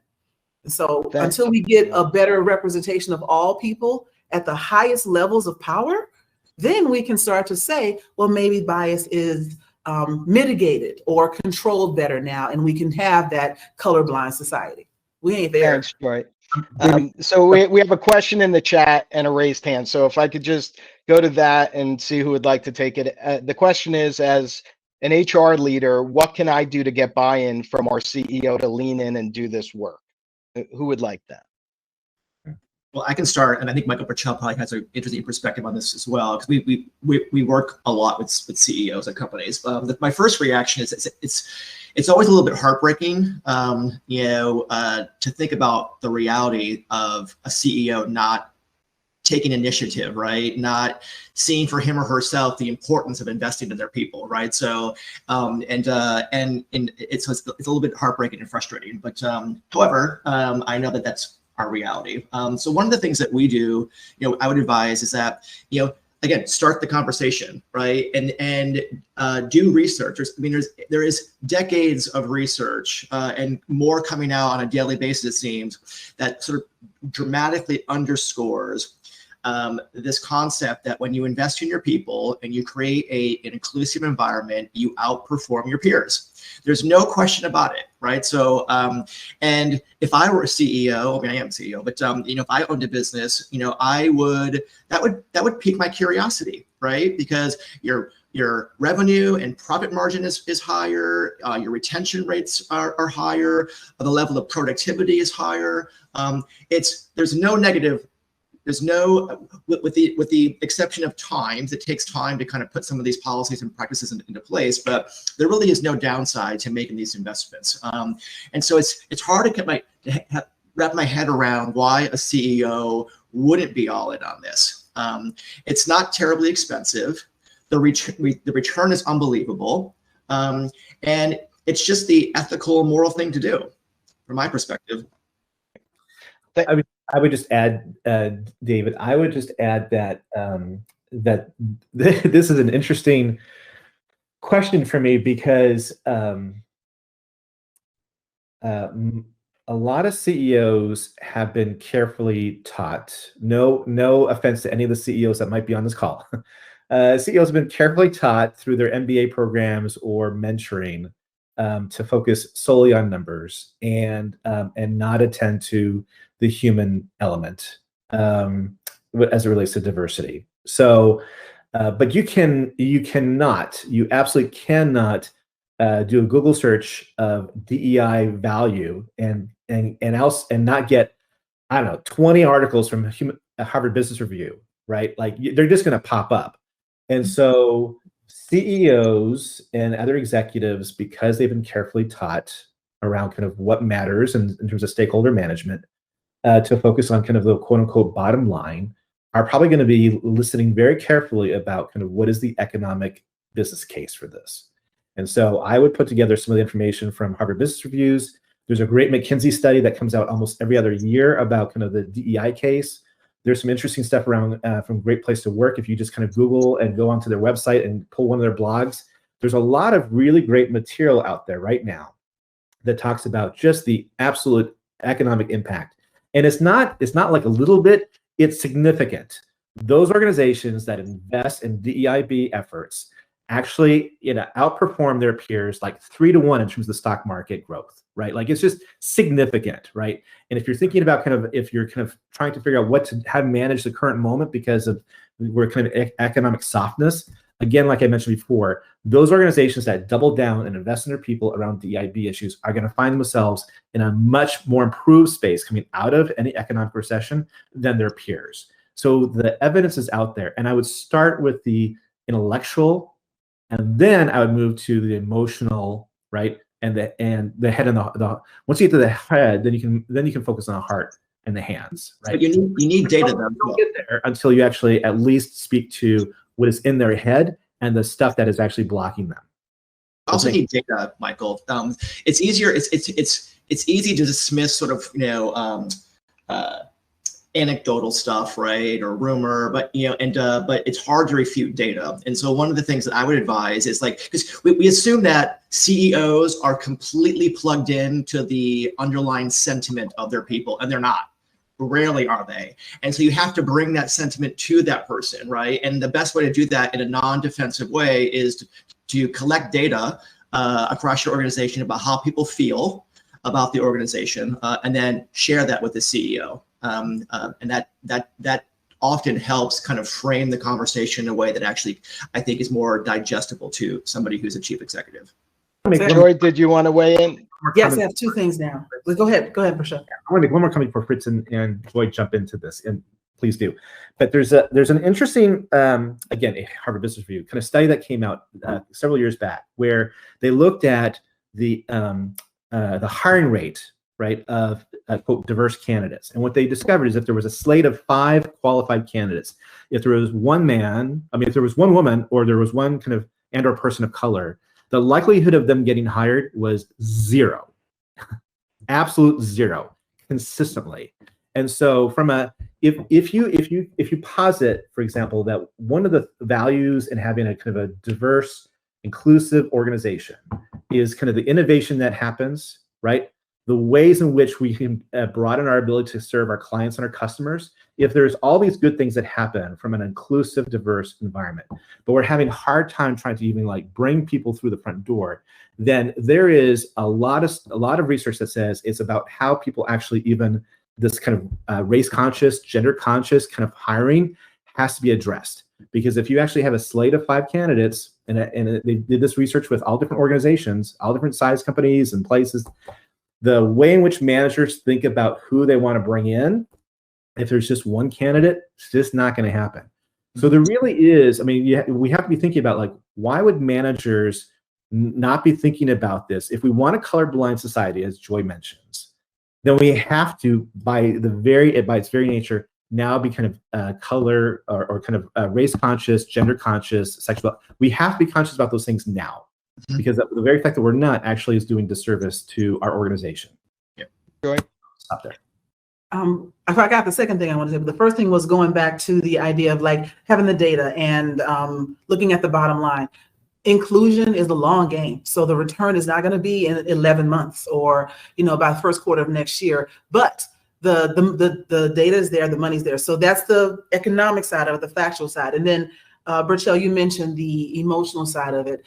[SPEAKER 2] And so until we get a better representation of all people at the highest levels of power, then we can start to say, well, maybe bias is mitigated or controlled better now, and we can have that colorblind society. We ain't there.
[SPEAKER 1] Thanks, Troy. So we have a question in the chat and a raised hand. So if I could just go to that and see who would like to take it. The question is, as an HR leader, what can I do to get buy-in from our CEO to lean in and do this work? Who would like that?
[SPEAKER 3] Well, I can start, and I think Michael Purcell probably has an interesting perspective on this as well, because we work a lot with CEOs at companies. My first reaction is it's always a little bit heartbreaking, to think about the reality of a CEO not taking initiative, right? Not seeing for him or herself the importance of investing in their people, right? So, it's a little bit heartbreaking and frustrating. But however, I know that that's our reality. So one of the things that we do, I would advise is that, again, start the conversation, right? And do research. There is decades of research and more coming out on a daily basis, it seems, that sort of dramatically underscores this concept that when you invest in your people and you create an inclusive environment, you outperform your peers. There's no question about it, right? So, and if I were a CEO, I am a CEO, but if I owned a business, that would pique my curiosity, right? Because your revenue and profit margin is higher, your retention rates are higher, the level of productivity is higher. There's no negative. There's no, with the exception of times, it takes time to kind of put some of these policies and practices into place, but there really is no downside to making these investments. And so it's hard to wrap my head around why a CEO wouldn't be all in on this. It's not terribly expensive. The return is unbelievable. And it's just the ethical, moral thing to do, from my perspective.
[SPEAKER 5] I would just add, David, I would just add that that this is an interesting question for me because a lot of CEOs have been carefully taught. No offense to any of the CEOs that might be on this call. CEOs have been carefully taught through their MBA programs or mentoring to focus solely on numbers and not attend to the human element as it relates to diversity. So, but you absolutely cannot do a Google search of DEI value and not get, I don't know, 20 articles from Harvard Business Review, right? Like they're just going to pop up. And so CEOs and other executives, because they've been carefully taught around kind of what matters in terms of stakeholder management, to focus on kind of the quote unquote bottom line, are probably going to be listening very carefully about kind of what is the economic business case for this. And so I would put together some of the information from Harvard Business Reviews. There's a great McKinsey study that comes out almost every other year about kind of the DEI case. There's some interesting stuff around from Great Place to Work. If you just kind of Google and go onto their website and pull one of their blogs, there's a lot of really great material out there right now that talks about just the absolute economic impact. And it's not like a little bit, it's significant. Those organizations that invest in DEIB efforts actually, outperform their peers like 3 to 1 in terms of the stock market growth, right? Like it's just significant, right? And if you're thinking about if you're kind of trying to figure out how to manage the current moment because we're kind of economic softness, again, like I mentioned before, those organizations that double down and invest in their people around DEIB issues are going to find themselves in a much more improved space coming out of any economic recession than their peers. So the evidence is out there, and I would start with the intellectual, and then I would move to the emotional, right? And the head and the once you get to the head, then you can focus on the heart and the hands, right?
[SPEAKER 3] But you need data though.
[SPEAKER 5] You don't get there until you actually at least speak to what is in their head and the stuff that is actually blocking them.
[SPEAKER 3] Also need data, Michael. It's easier. It's easy to dismiss sort of anecdotal stuff, right, or rumor, but but it's hard to refute data. And so one of the things that I would advise is because we assume that CEOs are completely plugged in to the underlying sentiment of their people, and they're not. Rarely are they. And so you have to bring that sentiment to that person, right? And the best way to do that in a non-defensive way is to collect data across your organization about how people feel about the organization, and then share that with the CEO. And that often helps kind of frame the conversation in a way that actually I think is more digestible to somebody who's a chief executive.
[SPEAKER 1] Joy, did you want to weigh in?
[SPEAKER 2] Yes, I have 2 things now. Go ahead, Prashant.
[SPEAKER 5] I want to make one more comment before Fritz and Joy jump into this, and please do. But there's an interesting, again, a Harvard Business Review kind of study that came out several years back, where they looked at the hiring rate, right, of quote diverse candidates. And what they discovered is if there was a slate of 5 qualified candidates, if there was one man, if there was one woman, or there was one kind of or person of color, the likelihood of them getting hired was 0, absolute 0, consistently. And so if you posit, for example, that one of the values in having a kind of a diverse, inclusive organization is kind of the innovation that happens, right? The ways in which we can broaden our ability to serve our clients and our customers. If there's all these good things that happen from an inclusive, diverse environment, but we're having a hard time trying to even bring people through the front door, then there is a lot of research that says it's about how people actually even this kind of race conscious, gender conscious kind of hiring has to be addressed. Because if you actually have a slate of 5 candidates, and they did this research with all different organizations, all different size companies and places, the way in which managers think about who they want to bring in, if there's just one candidate, it's just not going to happen. So there really is, we have to be thinking about why would managers not be thinking about this? If we want a colorblind society, as Joy mentions, then we have to, by its very nature, now be kind of color or kind of race conscious, gender conscious, sexual. We have to be conscious about those things now. Because the very fact that we're not actually is doing disservice to our organization.
[SPEAKER 3] Yeah.
[SPEAKER 1] Joy?
[SPEAKER 5] Stop there.
[SPEAKER 2] I forgot the second thing I wanted to say, but the first thing was going back to the idea of having the data and looking at the bottom line. Inclusion is a long game. So the return is not going to be in 11 months or, by the first quarter of next year, but the data is there, the money's there. So that's the economic side of it, the factual side. And then Burchell, you mentioned the emotional side of it.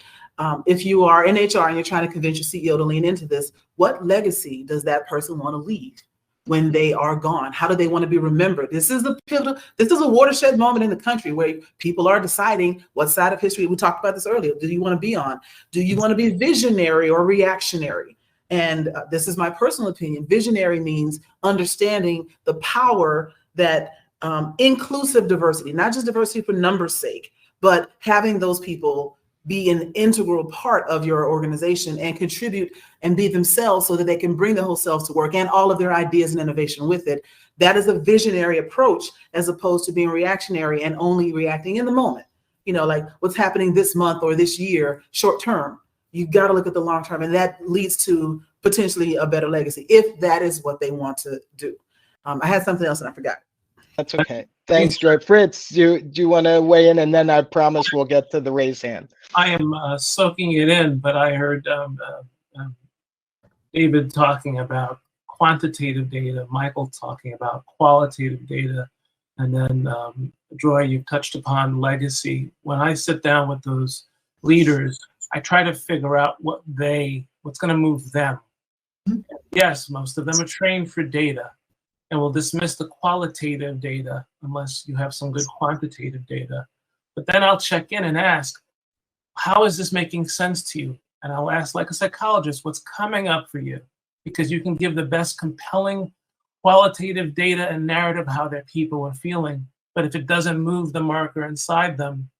[SPEAKER 2] If you are in HR and you're trying to convince your CEO to lean into this, what legacy does that person want to leave when they are gone? How do they want to be remembered? This is a pivotal, this is a watershed moment in the country where people are deciding what side of history, we talked about this earlier, do you want to be on? Do you want to be visionary or reactionary? And this is my personal opinion. Visionary means understanding the power that inclusive diversity, not just diversity for numbers' sake, but having those people be an integral part of your organization and contribute and be themselves so that they can bring their whole selves to work and all of their ideas and innovation with it. That is a visionary approach as opposed to being reactionary and only reacting in the moment. What's happening this month or this year, short term. You've got to look at the long term, and that leads to potentially a better legacy if that is what they want to do. I had something else and I forgot.
[SPEAKER 1] That's okay. Thanks, Joy. Fritz, do you want to weigh in? And then I promise we'll get to the raised hand.
[SPEAKER 4] I am soaking it in, but I heard David talking about quantitative data, Michael talking about qualitative data, and then Joy, you've touched upon legacy. When I sit down with those leaders, I try to figure out what's going to move them. Yes, most of them are trained for data, and will dismiss the qualitative data unless you have some good quantitative data. But then I'll check in and ask, how is this making sense to you? And I'll ask, like a psychologist, what's coming up for you? Because you can give the best compelling qualitative data and narrative how their people are feeling. But if it doesn't move the marker inside them,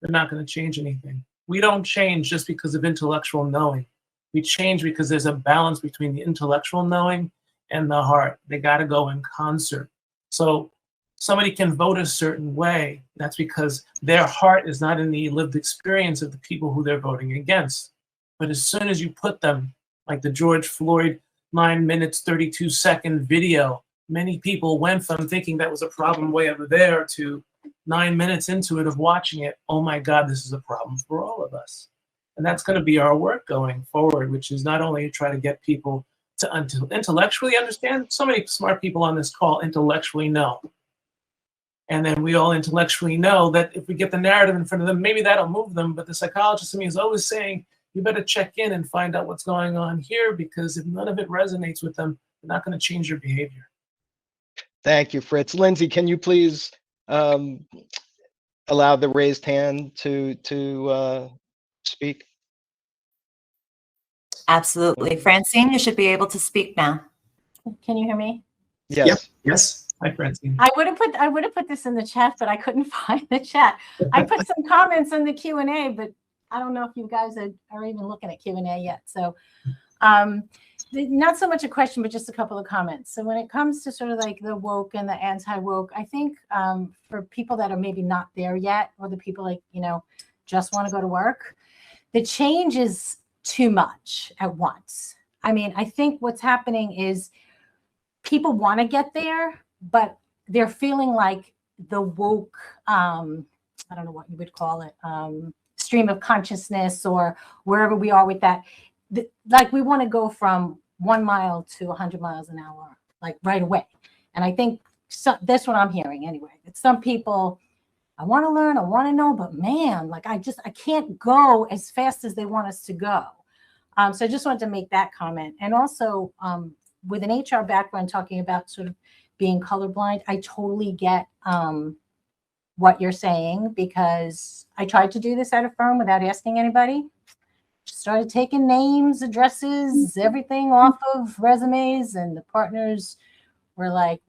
[SPEAKER 4] they're not going to change anything. We don't change just because of intellectual knowing. We change because there's a balance between the intellectual knowing and the heart. They got to go in concert. So somebody can vote a certain way. That's because their heart is not in the lived experience of the people who they're voting against. But as soon as you put them, like the George Floyd 9 minutes, 32-second video, many people went from thinking that was a problem way over there to 9 minutes into it of watching it. Oh my God, this is a problem for all of us. And that's going to be our work going forward, which is not only try to get people to intellectually understand. So many smart people on this call intellectually know. And then we all intellectually know that if we get the narrative in front of them, maybe that'll move them. But the psychologist in me is always saying, you better check in and find out what's going on here, because if none of it resonates with them, they're not going to change your behavior.
[SPEAKER 1] Thank you, Fritz. Lindsay, can you please allow the raised hand to speak?
[SPEAKER 6] Absolutely. Francine, you should be able to speak now. Can you hear me?
[SPEAKER 1] Yes.
[SPEAKER 3] Yep. Yes.
[SPEAKER 4] Hi, Francine.
[SPEAKER 6] I would have put this in the chat, but I couldn't find the chat. I put some comments in the Q&A, but I don't know if you guys are even looking at Q&A yet. So not so much a question, but just a couple of comments. So when it comes to sort of like the woke and the anti-woke, I think for people that are maybe not there yet, or the people like, just want to go to work, the change is too much at once. I mean, I think what's happening is people want to get there, but they're feeling like the woke, I don't know what you would call it, stream of consciousness, or wherever we are with that. Like we want to go from 1 mile to 100 miles an hour, like right away. And I think that's what I'm hearing anyway. It's some people, I want to learn, I want to know, but man, like I can't go as fast as they want us to go. So I just wanted to make that comment. And also with an HR background, talking about sort of being colorblind, I totally get what you're saying, because I tried to do this at a firm without asking anybody. Just started taking names, addresses, everything off of resumes, and the partners were like,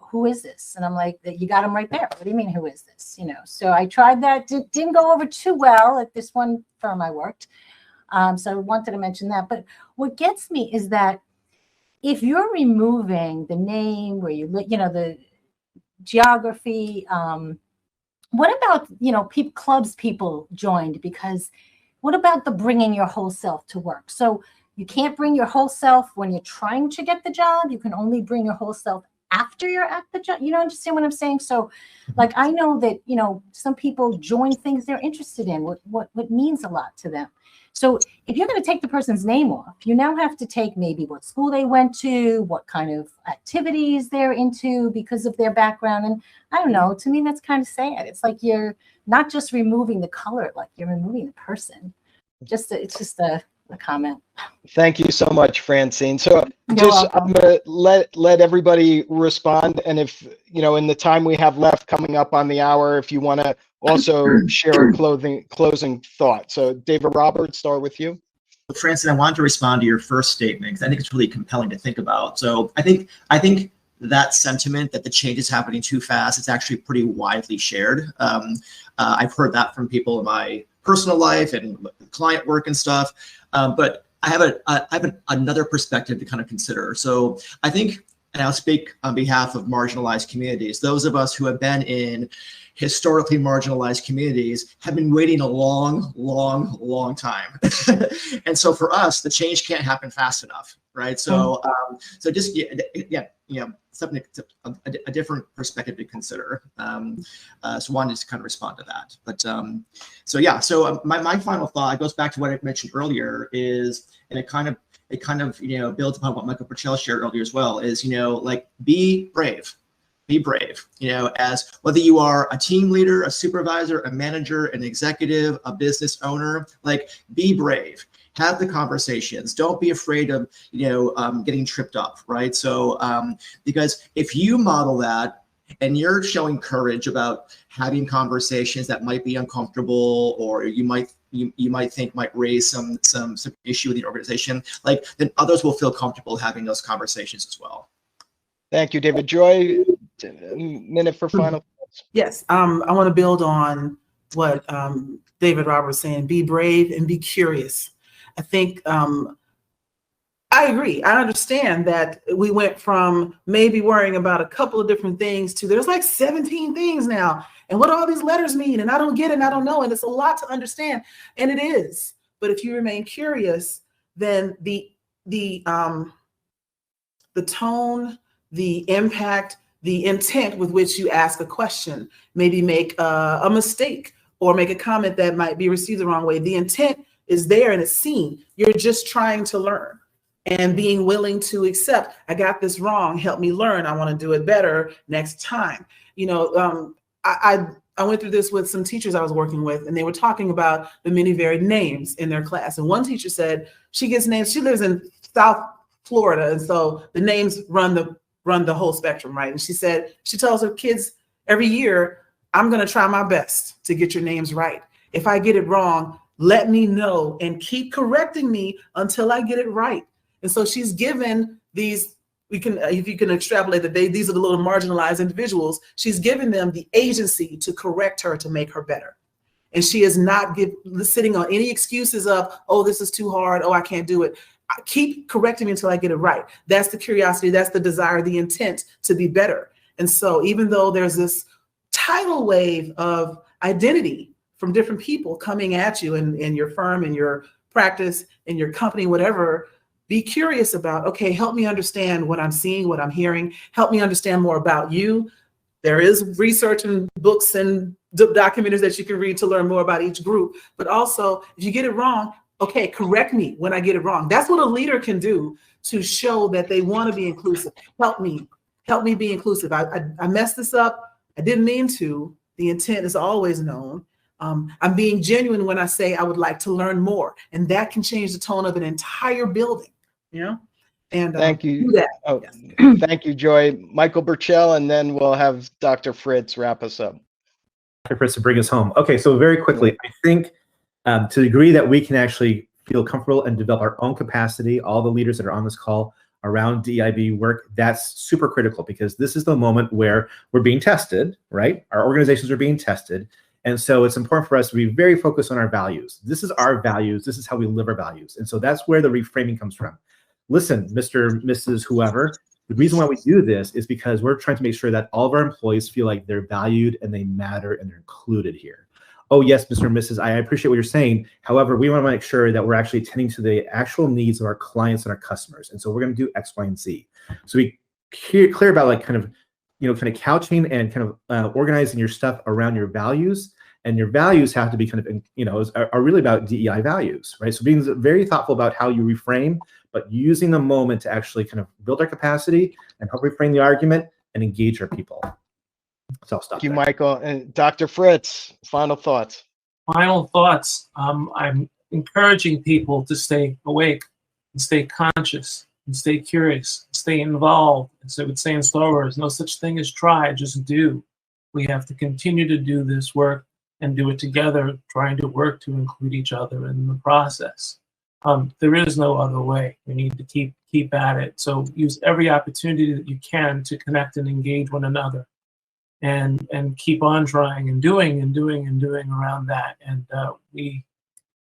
[SPEAKER 6] who is this? And I'm like, you got him right there. What do you mean, who is this? So I tried that. Didn't go over too well at this one firm I worked. So I wanted to mention that. But what gets me is that if you're removing the name, where you live, the geography, what about, clubs people joined? Because what about the bringing your whole self to work? So you can't bring your whole self when you're trying to get the job. You can only bring your whole self after you're at the job. You understand what I'm saying? So like, I know that, some people join things they're interested in, what means a lot to them. So if you're going to take the person's name off, you now have to take maybe what school they went to, what kind of activities they're into because of their background. And I don't know, to me, that's kind of sad. It's like you're not just removing the color, like you're removing the person. It's just a comment.
[SPEAKER 1] Thank you so much, Francine. So I'm going to let everybody respond. And if, in the time we have left coming up on the hour, if you want to also share a closing thought. So David Roberts, start with you.
[SPEAKER 3] Francine, I wanted to respond to your first statement, because I think it's really compelling to think about. So I think that sentiment that the change is happening too fast, it's actually pretty widely shared. I've heard that from people in my personal life and client work and stuff. But I have another perspective to kind of consider. So I think, and I'll speak on behalf of marginalized communities, those of us who have been in historically marginalized communities have been waiting a long, long, long time. And so for us, the change can't happen fast enough, right? So, so just, something a different perspective to consider. So wanted to kind of respond to that. But so yeah, so my final thought goes back to what I mentioned earlier is, and it kind of builds upon what Michael Burchell shared earlier as well, is like be brave. Be brave, as whether you are a team leader, a supervisor, a manager, an executive, a business owner, like be brave. Have the conversations. Don't be afraid of, getting tripped up, right? So, because if you model that and you're showing courage about having conversations that might be uncomfortable, or you might think might raise some issue with the organization, like then others will feel comfortable having those conversations as well.
[SPEAKER 1] Thank you, David. Joy, a minute for final thoughts.
[SPEAKER 2] Yes, I want to build on what David Roberts was saying. Be brave and be curious. I think I agree. I understand that we went from maybe worrying about a couple of different things to there's like 17 things now, and what all these letters mean, and I don't get it, and I don't know, and it's a lot to understand, and it is. But if you remain curious, then the tone, the impact, the intent with which you ask a question, maybe make a mistake or make a comment that might be received the wrong way. The intent is there and it's seen. You're just trying to learn and being willing to accept, I got this wrong, help me learn. I want to do it better next time. I went through this with some teachers I was working with, and they were talking about the many varied names in their class. And one teacher said she gets names, she lives in South Florida, and so the names run the whole spectrum, right? And she said, she tells her kids every year, I'm going to try my best to get your names right. If I get it wrong, let me know and keep correcting me until I get it right. And so she's given these, if you can extrapolate that these are the little marginalized individuals, she's given them the agency to correct her, to make her better. And she is not sitting on any excuses of, oh, this is too hard, oh, I can't do it. Keep correcting me until I get it right. That's the curiosity, that's the desire, the intent to be better. And so even though there's this tidal wave of identity from different people coming at you in your firm, in your practice, in your company, whatever, be curious about, okay, help me understand what I'm seeing, what I'm hearing, help me understand more about you. There is research and books and documentaries that you can read to learn more about each group, but also if you get it wrong, okay, correct me when I get it wrong. That's what a leader can do to show that they want to be inclusive. Help me be inclusive. I messed this up. I didn't mean to. The intent is always known. I'm being genuine when I say I would like to learn more, and that can change the tone of an entire building, And
[SPEAKER 1] thank you.
[SPEAKER 2] Do that.
[SPEAKER 1] Oh,
[SPEAKER 2] yes.
[SPEAKER 1] Thank you, Joy. Michael Burchell, and then we'll have Dr. Fritz wrap us up.
[SPEAKER 5] Dr. Fritz to bring us home. Okay, so very quickly, I think to the degree that we can actually feel comfortable and develop our own capacity, all the leaders that are on this call around DEIB work, that's super critical, because this is the moment where we're being tested, right? Our organizations are being tested. And so it's important for us to be very focused on our values. This is our values. This is how we live our values. And so that's where the reframing comes from. Listen, Mr., Mrs., whoever, the reason why we do this is because we're trying to make sure that all of our employees feel like they're valued and they matter and they're included here. Oh, yes, Mr. and Mrs., I appreciate what you're saying. However, we want to make sure that we're actually attending to the actual needs of our clients and our customers. And so we're going to do X, Y, and Z. So be clear about like kind of couching and kind of organizing your stuff around your values. And your values have to be kind of, are really about DEI values, right? So being very thoughtful about how you reframe, but using the moment to actually kind of build our capacity and help reframe the argument and engage our people. So I'll stop.
[SPEAKER 1] Thank you, Michael. And Dr. Fritz, final thoughts.
[SPEAKER 4] Final thoughts. I'm encouraging people to stay awake and stay conscious and stay curious, and stay involved. And so I would say in Star Wars, no such thing as try, just do. We have to continue to do this work and do it together, trying to work to include each other in the process. There is no other way. We need to keep at it. So use every opportunity that you can to connect and engage one another, and keep on trying and doing around that. And we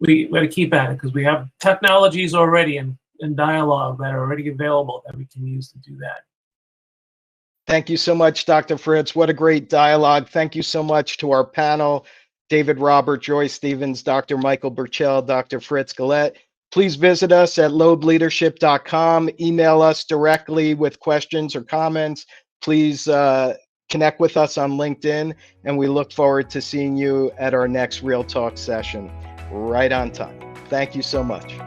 [SPEAKER 4] got to keep at it, because we have technologies already in dialogue that are already available that we can use to do that.
[SPEAKER 1] Thank you so much, Dr. Fritz. What a great dialogue. Thank you so much to our panel, David Robert, Joy Stevens, Dr. Michael Burchell, Dr. Fritz Gillette. Please visit us at loebleadership.com. Email us directly with questions or comments. Please connect with us on LinkedIn, and we look forward to seeing you at our next Real Talk session right on time. Thank you so much.